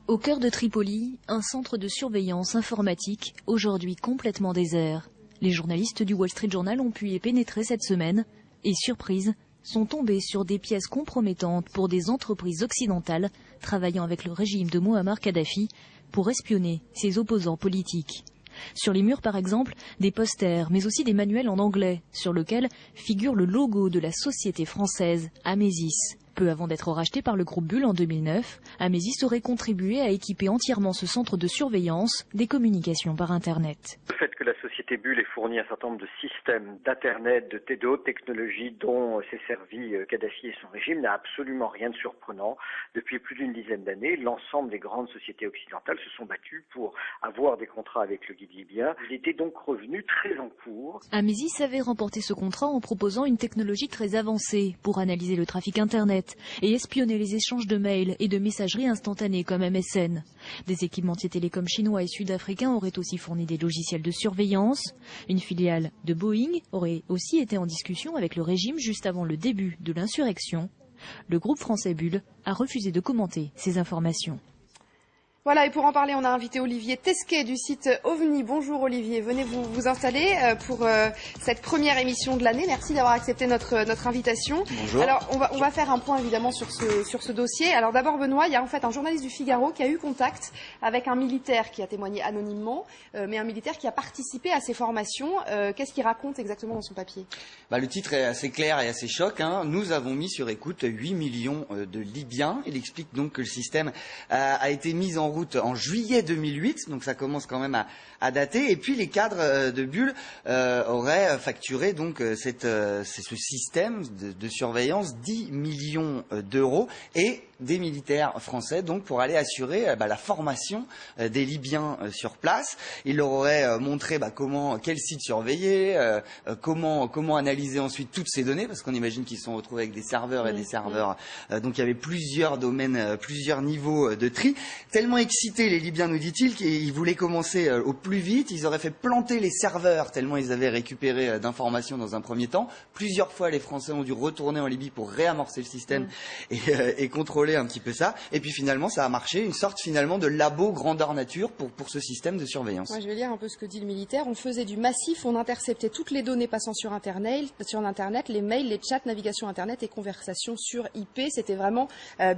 Au cœur de Tripoli, un centre de surveillance informatique, aujourd'hui complètement désert. Les journalistes du Wall Street Journal ont pu y pénétrer cette semaine et, surprise, sont tombés sur des pièces compromettantes pour des entreprises occidentales travaillant avec le régime de Mouammar Kadhafi pour espionner ses opposants politiques. Sur les murs, par exemple, des posters, mais aussi des manuels en anglais, sur lesquels figure le logo de la société française Amesis. Peu avant d'être racheté par le groupe Bull en 2009, Amesis aurait contribué à équiper entièrement ce centre de surveillance des communications par Internet. Le fait que la société Bull ait fourni un certain nombre de systèmes d'Internet, de haute technologie dont s'est servi Kadhafi et son régime n'a absolument rien de surprenant. Depuis plus d'une dizaine d'années, l'ensemble des grandes sociétés occidentales se sont battues pour avoir des contrats avec le guide libyen. Il était donc revenu très en cours. Amesis avait remporté ce contrat en proposant une technologie très avancée pour analyser le trafic Internet et espionner les échanges de mails et de messagerie instantanée comme MSN. Des équipementiers télécoms chinois et sud-africains auraient aussi fourni des logiciels de surveillance. Une filiale de Boeing aurait aussi été en discussion avec le régime juste avant le début de l'insurrection. Le groupe français Bull a refusé de commenter ces informations. Voilà, et pour en parler, on a invité Olivier Tesquet du site OVNI. Bonjour Olivier, venez vous installer pour cette première émission de l'année. Merci d'avoir accepté notre invitation. Bonjour. Alors, on va faire un point évidemment sur ce dossier. Alors d'abord Benoît, il y a en fait un journaliste du Figaro qui a eu contact avec un militaire qui a témoigné anonymement, mais un militaire qui a participé à ces formations. Qu'est-ce qu'il raconte exactement dans son papier ? Le titre est assez clair et assez choc. Nous avons mis sur écoute 8 millions de Libyens. Il explique donc que le système a été mis en route en juillet 2008, donc ça commence quand même à dater. Et puis les cadres de Bull auraient facturé donc ce système de surveillance 10 millions d'euros et des militaires français donc pour aller assurer la formation des Libyens sur place. Il leur aurait montré quel site surveiller, comment analyser ensuite toutes ces données, parce qu'on imagine qu'ils se sont retrouvés avec des serveurs et des serveurs. Donc il y avait plusieurs domaines, plusieurs niveaux de tri. Tellement excités les Libyens, nous dit-il, qu'ils voulaient commencer au plus vite. Ils auraient fait planter les serveurs tellement ils avaient récupéré d'informations dans un premier temps. Plusieurs fois les Français ont dû retourner en Libye pour réamorcer le système et contrôler un petit peu ça. Et puis finalement ça a marché, une sorte finalement de labo grandeur nature pour ce système de surveillance. Moi je vais lire un peu ce que dit le militaire. On faisait du massif, on interceptait toutes les données passant sur Internet, les mails, les chats, navigation Internet et conversations sur IP. C'était vraiment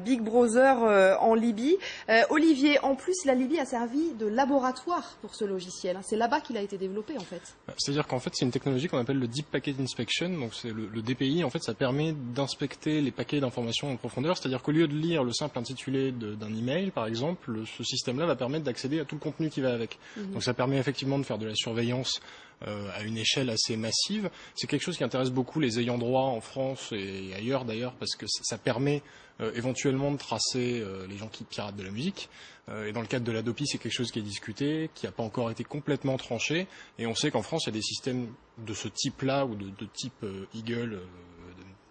Big Brother en Libye. Olivier, en plus la Libye a servi de laboratoire pour ce logiciel. C'est là-bas qu'il a été développé en fait. C'est-à-dire qu'en fait c'est une technologie qu'on appelle le Deep Packet Inspection. Donc c'est le DPI, en fait ça permet d'inspecter les paquets d'informations en profondeur. C'est-à-dire qu'au lieu de lire le simple intitulé d'un email par exemple, ce système-là va permettre d'accéder à tout le contenu qui va avec. Donc ça permet effectivement de faire de la surveillance à une échelle assez massive. C'est quelque chose qui intéresse beaucoup les ayants droit en France et ailleurs d'ailleurs, parce que ça permet éventuellement de tracer les gens qui piratent de la musique. Et dans le cadre de l'Adopi, c'est quelque chose qui est discuté, qui n'a pas encore été complètement tranché. Et on sait qu'en France, il y a des systèmes de ce type-là ou de type Eagle,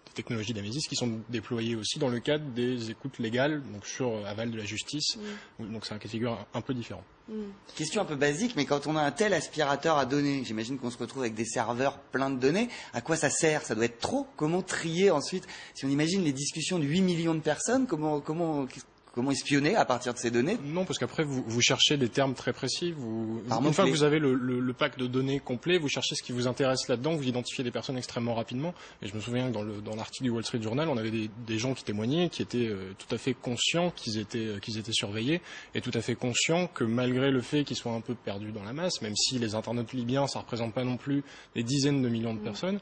des technologies d'Amesis, qui sont déployées aussi dans le cadre des écoutes légales, donc sur aval de la justice. Donc c'est un cas de figure un peu différent. Question un peu basique, mais quand on a un tel aspirateur à données, j'imagine qu'on se retrouve avec des serveurs pleins de données, à quoi ça sert? Ça doit être trop. Comment trier ensuite? Si on imagine les discussions de 8 millions de personnes, comment espionner à partir de ces données? Non, parce qu'après, vous cherchez des termes très précis. Une fois que vous avez le pack de données complet, vous cherchez ce qui vous intéresse là-dedans, vous identifiez des personnes extrêmement rapidement. Et je me souviens que dans l'article du Wall Street Journal, on avait des gens qui témoignaient, qui étaient tout à fait conscients qu'ils étaient surveillés, et tout à fait conscients que malgré le fait qu'ils soient un peu perdus dans la masse, même si les internautes libyens, ça représente pas non plus des dizaines de millions de personnes,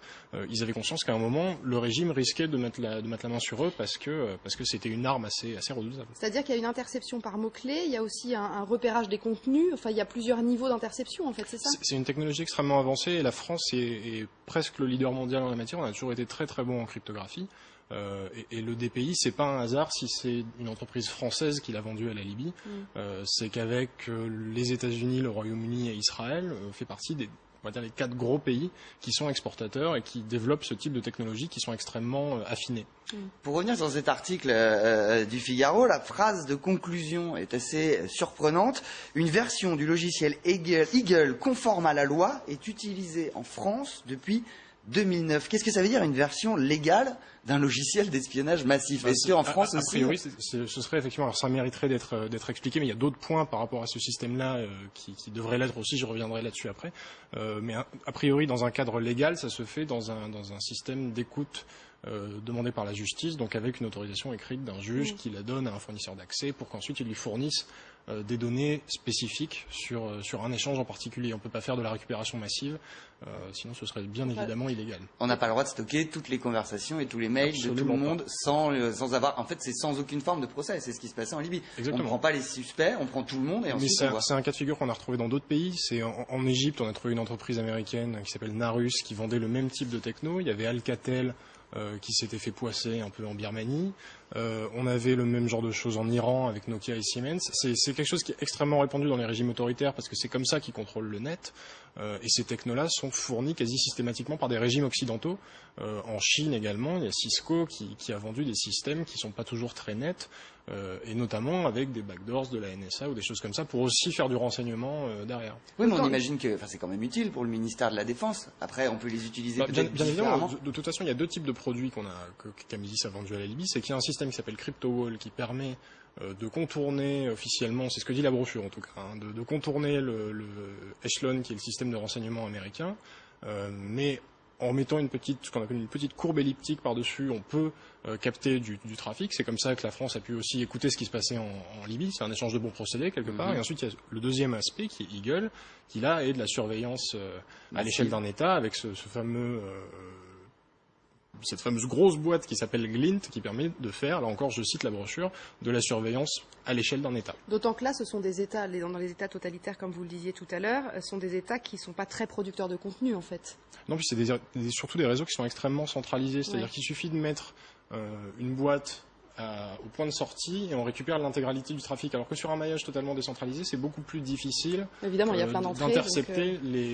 ils avaient conscience qu'à un moment, le régime risquait de mettre la main sur eux parce que c'était une arme assez redoutable. C'est-à-dire qu'il y a une interception par mots-clés, il y a aussi un repérage des contenus, enfin il y a plusieurs niveaux d'interception en fait, c'est ça? C'est une technologie extrêmement avancée et la France est presque le leader mondial en la matière. On a toujours été très très bon en cryptographie. Et le DPI, c'est pas un hasard si c'est une entreprise française qui l'a vendu à la Libye. C'est qu'avec les États-Unis, le Royaume-Uni et Israël, fait partie on va dire les 4 gros pays qui sont exportateurs et qui développent ce type de technologies qui sont extrêmement affinées. Pour revenir sur cet article du Figaro, la phrase de conclusion est assez surprenante. Une version du logiciel Eagle conforme à la loi est utilisée en France depuis 2009. Qu'est-ce que ça veut dire une version légale d'un logiciel d'espionnage massif? Est-ce qu'en France a aussi priori, ce serait effectivement, alors ça mériterait d'être expliqué, mais il y a d'autres points par rapport à ce système-là qui devraient l'être aussi, je reviendrai là-dessus après. Mais a priori, dans un cadre légal, ça se fait dans un système d'écoute demandé par la justice, donc avec une autorisation écrite d'un juge qui la donne à un fournisseur d'accès pour qu'ensuite il lui fournisse des données spécifiques sur un échange en particulier. On ne peut pas faire de la récupération massive, sinon ce serait bien évidemment illégal. On n'a pas le droit de stocker toutes les conversations et tous les mails de tout le monde sans avoir... En fait, c'est sans aucune forme de procès. C'est ce qui se passait en Libye. Exactement. On ne prend pas les suspects, on prend tout le monde et ensuite on voit. C'est un cas de figure qu'on a retrouvé dans d'autres pays. C'est en Égypte, on a trouvé une entreprise américaine qui s'appelle Narus qui vendait le même type de techno. Il y avait Alcatel qui s'était fait poisser un peu en Birmanie. On avait le même genre de choses en Iran avec Nokia et Siemens. C'est quelque chose qui est extrêmement répandu dans les régimes autoritaires parce que c'est comme ça qu'ils contrôlent le net. Et ces technos-là sont fournis quasi systématiquement par des régimes occidentaux. En Chine également, il y a Cisco qui a vendu des systèmes qui sont pas toujours très nets, et notamment avec des backdoors de la NSA ou des choses comme ça pour aussi faire du renseignement derrière. Oui, mais on imagine que c'est quand même utile pour le ministère de la Défense. Après, on peut les utiliser peut-être bien différemment. évidemment, de toute façon, il y a deux types de produits qu'Amesis a vendus à la Libye. C'est qu'il y a un système qui s'appelle CryptoWall qui permet de contourner officiellement, c'est ce que dit la brochure en tout cas, de contourner le Echelon qui est le système de renseignement américain, mais en mettant ce qu'on appelle une petite courbe elliptique par-dessus, on peut capter du trafic. C'est comme ça que la France a pu aussi écouter ce qui se passait en Libye. C'est un échange de bons procédés quelque part. Et ensuite, il y a le deuxième aspect qui est Eagle, qui là est de la surveillance à l'échelle d'un État avec cette fameuse grosse boîte qui s'appelle Glint, qui permet de faire, là encore je cite la brochure, de la surveillance à l'échelle d'un État. D'autant que là, ce sont des États, dans les États totalitaires, comme vous le disiez tout à l'heure, sont des États qui ne sont pas très producteurs de contenu, en fait. Non, puis c'est surtout des réseaux qui sont extrêmement centralisés, c'est-à-dire qu'il suffit de mettre une boîte au point de sortie et on récupère l'intégralité du trafic. Alors que sur un maillage totalement décentralisé, c'est beaucoup plus difficile évidemment, il y a plein d'entrées,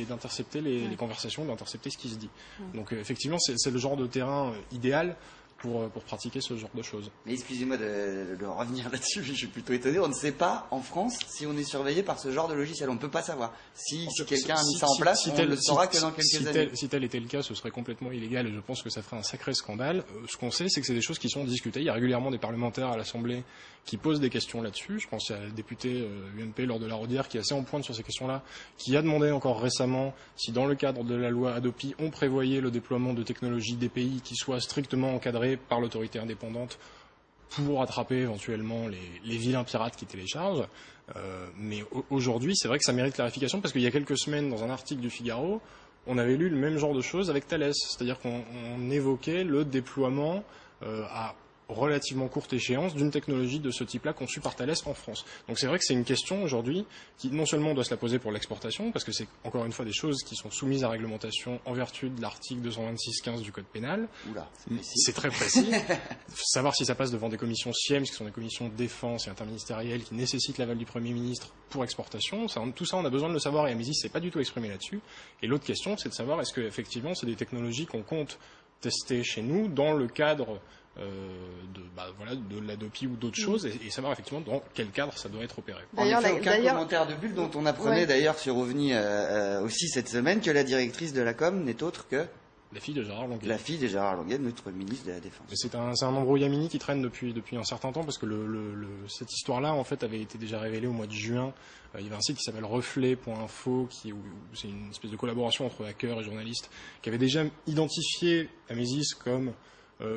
d'intercepter les conversations, d'intercepter ce qui se dit. Donc effectivement, c'est le genre de terrain idéal pour pratiquer ce genre de choses. Mais excusez-moi de revenir là-dessus, je suis plutôt étonné. On ne sait pas, en France, si on est surveillé par ce genre de logiciel. On ne peut pas savoir. Si quelqu'un a mis ça en place, on ne le saura que dans quelques années. Si tel était le cas, ce serait complètement illégal et je pense que ça ferait un sacré scandale. Ce qu'on sait, c'est que c'est des choses qui sont discutées. Il y a régulièrement des parlementaires à l'Assemblée qui posent des questions là-dessus. Je pense à la députée UMP lors de la Rodière qui est assez en pointe sur ces questions-là, qui a demandé encore récemment si dans le cadre de la loi Hadopi, on prévoyait le déploiement de technologies DPI qui soient strictement encadrées par l'autorité indépendante pour attraper éventuellement les vilains pirates qui téléchargent. Mais aujourd'hui, c'est vrai que ça mérite clarification parce qu'il y a quelques semaines, dans un article du Figaro, on avait lu le même genre de choses avec Thales. C'est-à-dire qu'on évoquait le déploiement à relativement courte échéance d'une technologie de ce type-là conçue par Thales en France. Donc c'est vrai que c'est une question aujourd'hui qui non seulement doit se la poser pour l'exportation, parce que c'est encore une fois des choses qui sont soumises à réglementation en vertu de l'article 226.15 du Code pénal. Oula, c'est très précis. Savoir si ça passe devant des commissions SIEMS, qui sont des commissions de défense et interministérielles qui nécessitent l'aval du Premier ministre pour exportation. Tout ça, on a besoin de le savoir et Amesis s'est pas du tout exprimé là-dessus. Et l'autre question, c'est de savoir est-ce que effectivement c'est des technologies qu'on compte tester chez nous dans le cadre de l'Adopi ou d'autres choses et savoir effectivement dans quel cadre ça doit être opéré. D'ailleurs, aucun commentaire de Bulle dont on apprenait d'ailleurs sur OVNI aussi cette semaine que la directrice de la com n'est autre que la fille de Gérard Longuet. La fille de Gérard Longuet, notre ministre de la Défense. C'est un embrouillamini qui traîne depuis un certain temps parce que cette histoire-là en fait avait été déjà révélée au mois de juin. Il y avait un site qui s'appelle reflet.info où c'est une espèce de collaboration entre hackers et journalistes qui avait déjà identifié Amesis comme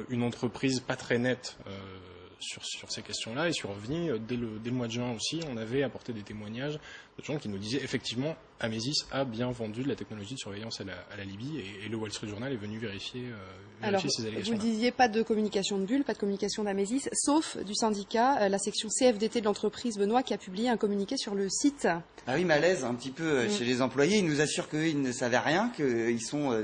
une entreprise pas très nette sur ces questions-là et sur OVNI. Dès le mois de juin aussi, on avait apporté des témoignages de gens qui nous disaient effectivement Amesis a bien vendu de la technologie de surveillance à la Libye et le Wall Street Journal est venu vérifier ces allégations. Vous disiez pas de communication de Bulle, pas de communication d'Amesis, sauf du syndicat, la section CFDT de l'entreprise Benoît qui a publié un communiqué sur le site. Ah oui, malaise un petit peu chez les employés. Ils nous assurent qu'ils ne savaient rien, qu'ils sont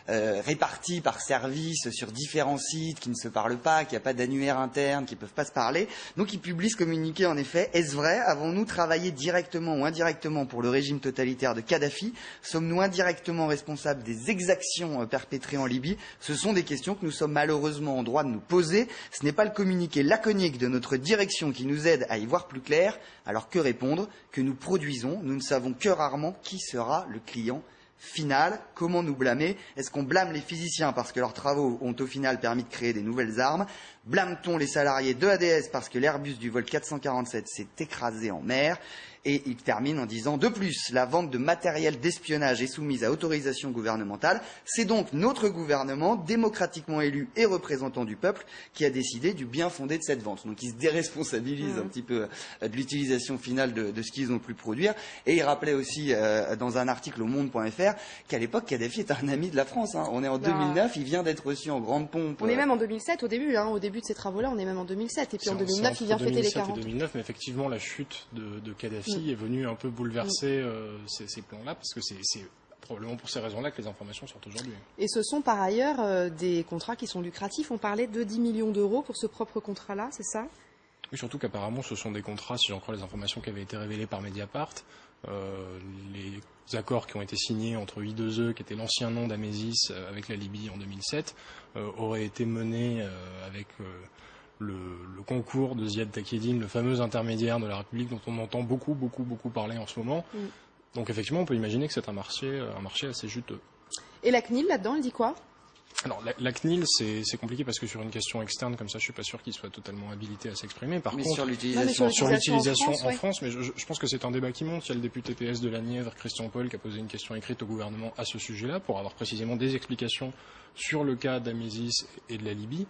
répartis par service sur différents sites qui ne se parlent pas, qu'il n'y a pas d'annuaire interne, qui ne peuvent pas se parler. Donc ils publient ce communiqué en effet. Est-ce vrai? Avons-nous travaillé directement ou indirectement pour le régime totalitaire de Kadhafi? Sommes-nous indirectement responsables des exactions perpétrées en Libye? Ce sont des questions que nous sommes malheureusement en droit de nous poser. Ce n'est pas le communiqué laconique de notre direction qui nous aide à y voir plus clair. Alors que répondre? Que nous produisons, nous ne savons que rarement qui sera le client finale. Comment nous blâmer? Est-ce qu'on blâme les physiciens parce que leurs travaux ont au final permis de créer des nouvelles armes? Blâme-t-on les salariés de ADS parce que l'Airbus du vol 447 s'est écrasé en mer? Et il termine en disant: de plus, la vente de matériel d'espionnage est soumise à autorisation gouvernementale. C'est donc notre gouvernement, démocratiquement élu et représentant du peuple, qui a décidé du bien fondé de cette vente. Donc il se déresponsabilise un petit peu de l'utilisation finale de ce qu'ils ont pu produire. Et il rappelait aussi dans un article au Monde.fr qu'à l'époque, Kadhafi était un ami de la France. Hein. On est en 2009, il vient d'être reçu en grande pompe. On est même en 2007 au début, au début de ces travaux-là, on est même en 2007. Et puis en 2009, il vient fêter les 40. En 2009, mais effectivement, la chute de Kadhafi est venue un peu bouleverser ces plans-là, parce que c'est probablement pour ces raisons-là que les informations sortent aujourd'hui. Et ce sont par ailleurs des contrats qui sont lucratifs. On parlait de 10 millions d'euros pour ce propre contrat-là, c'est ça? Oui, surtout qu'apparemment ce sont des contrats, si j'en crois les informations qui avaient été révélées par Mediapart, les accords qui ont été signés entre I2E, qui était l'ancien nom d'Amesis, avec la Libye en 2007, auraient été menés avec le concours de Ziad Takieddine, le fameux intermédiaire de la République dont on entend beaucoup parler en ce moment. Donc effectivement, on peut imaginer que c'est un marché assez juteux. Et la CNIL, là-dedans, elle dit quoi? Alors, la CNIL, c'est compliqué parce que sur une question externe comme ça, je suis pas sûr qu'il soit totalement habilité à s'exprimer. Par contre, sur l'utilisation en France, mais je pense que c'est un débat qui monte. Il y a le député PS de la Nièvre, Christian Paul, qui a posé une question écrite au gouvernement à ce sujet-là pour avoir précisément des explications sur le cas d'Amesis et de la Libye.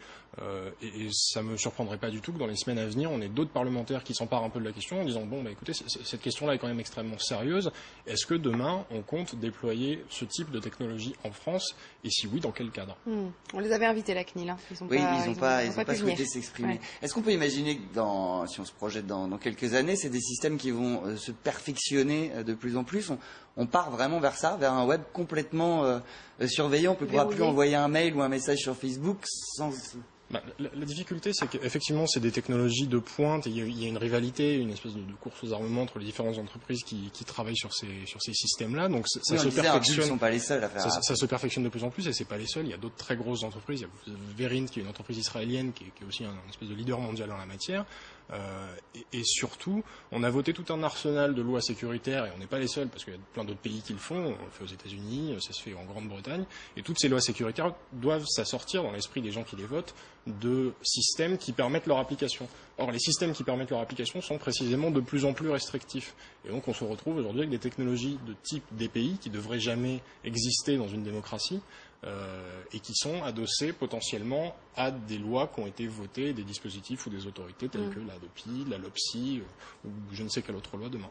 Et ça me surprendrait pas du tout que dans les semaines à venir, on ait d'autres parlementaires qui s'emparent un peu de la question en disant bon, écoutez, cette question-là est quand même extrêmement sérieuse. Est-ce que demain, on compte déployer ce type de technologie en France? Et si oui, dans quel cadre? On les avait invités, la CNIL. Ils n'ont pas souhaité s'exprimer. Ouais. Est-ce qu'on peut imaginer que si on se projette dans quelques années, c'est des systèmes qui vont se perfectionner de plus en plus? On part vraiment vers ça, vers un web complètement surveillé. On ne pourra plus envoyer un mail ou un message sur Facebook sans... La difficulté, c'est qu'effectivement, c'est des technologies de pointe et il y a une rivalité, une espèce de course aux armements entre les différentes entreprises qui travaillent sur ces systèmes-là. Donc ça se perfectionne. Sont pas les seuls à faire ça se perfectionne de plus en plus et c'est pas les seuls. Il y a d'autres très grosses entreprises. Il y a Verint, qui est une entreprise israélienne, qui est aussi un espèce de leader mondial en la matière. Et surtout, on a voté tout un arsenal de lois sécuritaires, et on n'est pas les seuls, parce qu'il y a plein d'autres pays qui le font. On le fait aux États-Unis, ça se fait en Grande-Bretagne, et toutes ces lois sécuritaires doivent s'assortir dans l'esprit des gens qui les votent de systèmes qui permettent leur application. Or, les systèmes qui permettent leur application sont précisément de plus en plus restrictifs. Et donc, on se retrouve aujourd'hui avec des technologies de type DPI qui ne devraient jamais exister dans une démocratie, et qui sont adossés potentiellement à des lois qui ont été votées, des dispositifs ou des autorités telles que la DOPI, la LOPSI ou je ne sais quelle autre loi demain.